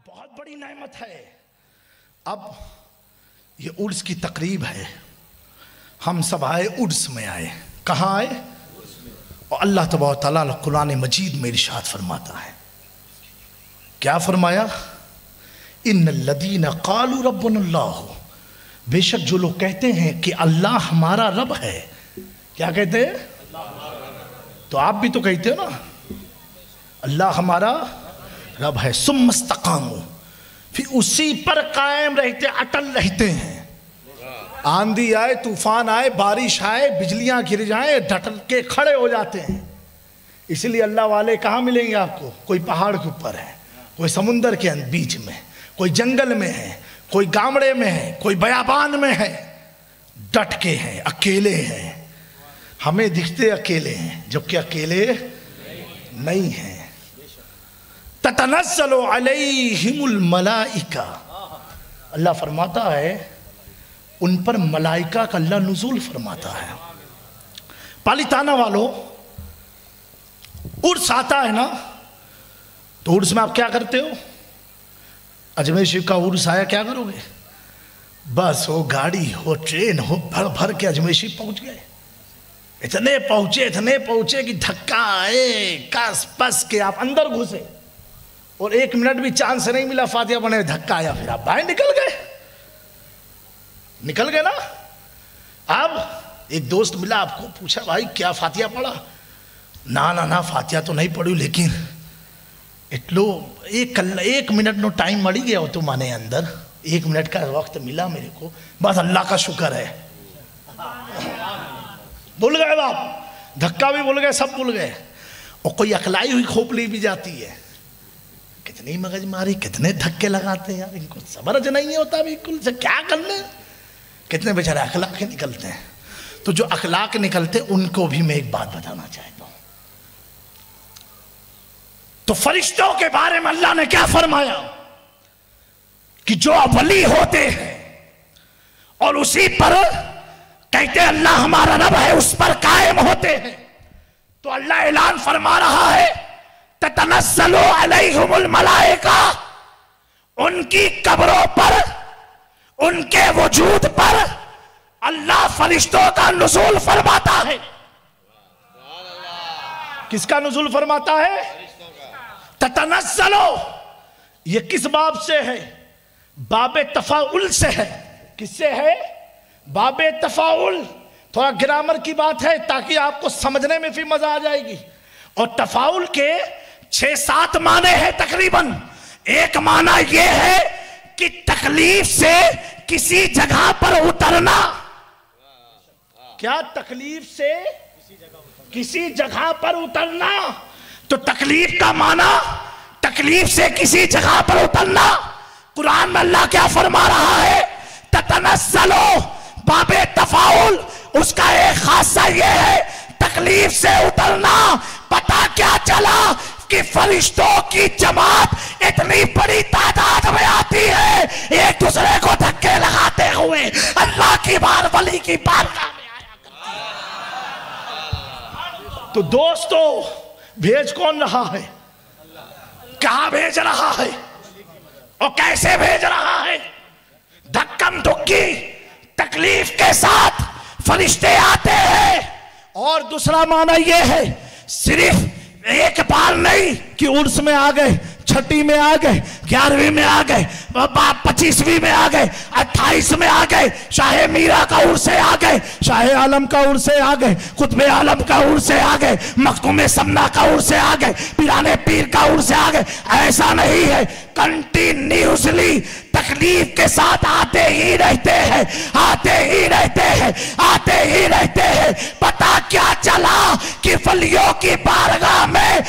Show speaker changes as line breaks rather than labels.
बहुत बड़ी नेमत है। अब ये उर्स की तकरीब है, हम सब आए उर्स में आए। कहाँ आए? और अल्लाह तबारक व तआला कुरान मजीद में इरशाद फरमाता है, क्या फरमाया? इन्नल्लज़ीना क़ालू रब्बुनल्लाह, बेशक जो लोग कहते हैं कि अल्लाह हमारा रब है। क्या कहते हैं? तो आप भी तो कहते हो ना, अल्लाह हमारा रब है। सुम्मस्तकामू, फिर उसी पर कायम रहते, अटल रहते हैं। आंधी आए, तूफान आए, बारिश आए, बिजलियां गिर जाए, डट के खड़े हो जाते हैं। इसलिए अल्लाह वाले कहाँ मिलेंगे आपको? कोई पहाड़ के ऊपर है, कोई समुंदर के बीच में, कोई जंगल में है, कोई गामड़े में है, कोई बयाबान में है, डट के हैं, अकेले हैं। हमें दिखते अकेले हैं, जबकि अकेले नहीं हैं। ततनज़्ज़लु अलैहिमुल मलाइका, अल्लाह फरमाता है उन पर मलाइका का अल्लाह नुज़ूल फरमाता है। पालिताना वालों, उर्स आता है ना, तो उर्स में आप क्या करते हो? अजमेर शरीफ का उर्स आया, क्या करोगे? बस हो, गाड़ी हो, ट्रेन हो, भर भर के अजमेर शरीफ पहुंच गए। इतने पहुंचे कि धक्का आए, कस पस के आप अंदर घुसे और 1 मिनट भी चांस नहीं मिला फातिहा पढ़ने, धक्का आया, फिर आप बाहर निकल गए ना। अब एक दोस्त मिला, आपको पूछा, भाई क्या फातिहा पढ़ा? ना फातिहा तो नहीं पढ़ी, लेकिन इतलो 1 मिनट नो टाइम मड़ी गया हो तो माने अंदर 1 मिनट का वक्त मिला मेरे को, बस अल्लाह का शुक्र है। भूल गए बाप, धक्का भी भूल गए, सब भूल गए। और कोई अकलाई हुई खोपड़ी भी जाती है, कितनी मगजमारी, कितने धक्के लगाते हैं यार, इनको समझ नहीं होता बिल्कुल से क्या करने। कितने बेचारे अखलाक निकलते हैं। तो जो अखलाक निकलते उनको भी मैं एक बात बताना चाहता हूं। तो फरिश्तों के बारे में अल्लाह ने क्या फरमाया कि जो वली होते हैं और उसी पर कहते हैं अल्लाह हमारा रब है, उस पर कायम होते हैं, तो अल्लाह ऐलान फरमा रहा है ततनज़्ज़लु अलैहिमुल मलाइका, उनकी कब्रों पर, उनके वजूद पर अल्लाह फरिश्तों का नुज़ूल फरमाता है। किसका नुज़ूल फरमाता है? ततनज़्ज़लु, ये किस बाब से है? बाबे तफाउल से है। किससे है? बाबे तफाउल। थोड़ा ग्रामर की बात है ताकि आपको समझने में भी मजा आ जाएगी। और तफाउल के 6-7 माने हैं तकरीबन। एक माना यह है कि तकलीफ से किसी जगह पर उतरना। क्या? तकलीफ से किसी जगह पर उतरना। तो तकलीफ का माना, तकलीफ से किसी जगह पर उतरना। कुरान में अल्लाह क्या फरमा रहा है? ततनज़्ज़लु, बाबे तफाउल, उसका एक खासा यह है तकलीफ से उतरना। पता क्या चला कि फरिश्तों की जमात इतनी बड़ी तादाद में आती है, एक दूसरे को धक्के लगाते हुए अल्लाह की बार वली की बारगाह में आया करती है। तो दोस्तों, भेज कौन रहा है? कहां भेज रहा है और कैसे भेज रहा है? धक्कम धुक्की तकलीफ के साथ फरिश्ते आते हैं। और दूसरा माना यह है, सिर्फ एक बार नहीं कि उर्स में आ गए, छठी में आ गए, 11वीं में आ गए, 25वीं में आ गए, 28 में आ गए, शाहे मीरा का उर्स आ गए, शाहे आलम का उर्स आ गए, कुतबे आलम का उर्स आ गए, मखदूमे समना का उर्स आ गए, पिराने पीर का उर्स आ गए। ऐसा नहीं है, कंटिन्यूसली तकलीफ के साथ आते ही रहते हैं, आते ही रहते हैं, आते ही रहते हैं। पता क्या चला कि वलियों की बारगाह में